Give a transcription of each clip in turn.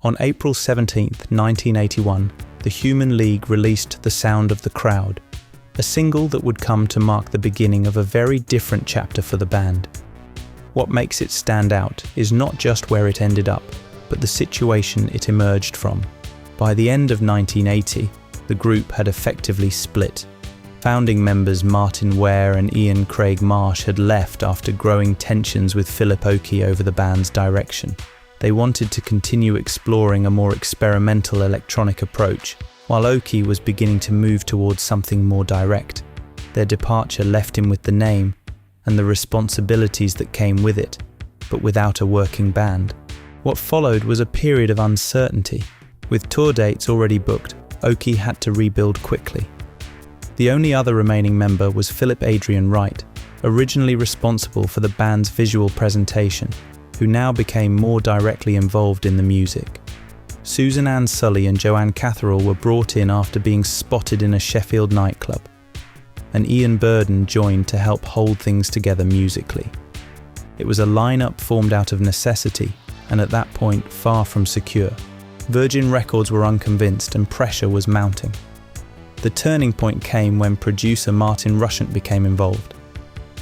On April 17, 1981, the Human League released The Sound of the Crowd, a single that would come to mark the beginning of a very different chapter for the band. What makes it stand out is not just where it ended up, but the situation it emerged from. By the end of 1980, the group had effectively split. Founding members Martyn Ware and Ian Craig Marsh had left after growing tensions with Philip Oakey over the band's direction. They wanted to continue exploring a more experimental electronic approach, while Oakey was beginning to move towards something more direct. Their departure left him with the name and the responsibilities that came with it, but without a working band. What followed was a period of uncertainty. With tour dates already booked, Oakey had to rebuild quickly. The only other remaining member was Philip Adrian Wright, originally responsible for the band's visual presentation, who now became more directly involved in the music. Susan Ann Sully and Joanne Catherall were brought in after being spotted in a Sheffield nightclub, and Ian Burden joined to help hold things together musically. It was a lineup formed out of necessity, and at that point far from secure. Virgin Records were unconvinced and pressure was mounting. The turning point came when producer Martyn Rushent became involved.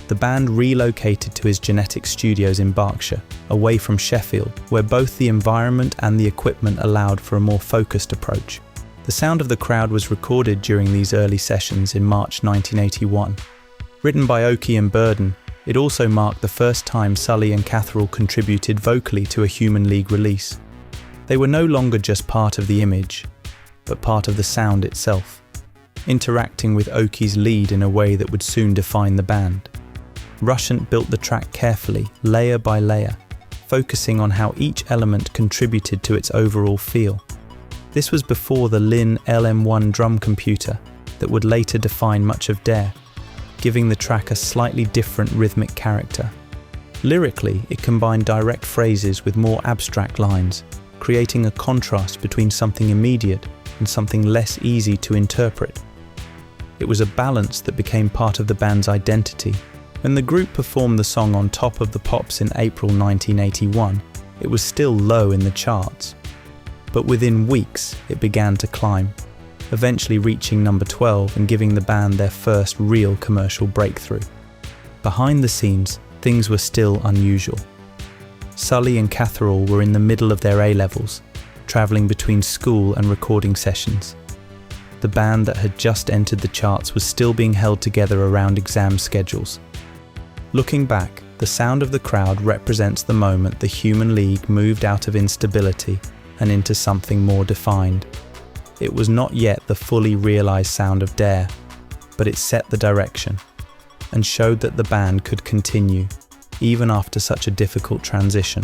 The band relocated to his Genetic Studios in Berkshire, away from Sheffield, where both the environment and the equipment allowed for a more focused approach. The Sound of the Crowd was recorded during these early sessions in March 1981. Written by Oakey and Burden, it also marked the first time Sully and Catherall contributed vocally to a Human League release. They were no longer just part of the image, but part of the sound itself, interacting with Oakey's lead in a way that would soon define the band. Rushent built the track carefully, layer by layer, focusing on how each element contributed to its overall feel. This was before the Linn LM1 drum computer that would later define much of Dare, giving the track a slightly different rhythmic character. Lyrically, it combined direct phrases with more abstract lines, creating a contrast between something immediate and something less easy to interpret. It was a balance that became part of the band's identity. When the group performed the song on Top of the Pops in April 1981, it was still low in the charts. But within weeks, it began to climb, eventually reaching number 12 and giving the band their first real commercial breakthrough. Behind the scenes, things were still unusual. Sully and Catherall were in the middle of their A-levels, travelling between school and recording sessions. The band that had just entered the charts was still being held together around exam schedules. Looking back, The Sound of the Crowd represents the moment the Human League moved out of instability and into something more defined. It was not yet the fully realised sound of Dare, but it set the direction and showed that the band could continue, even after such a difficult transition.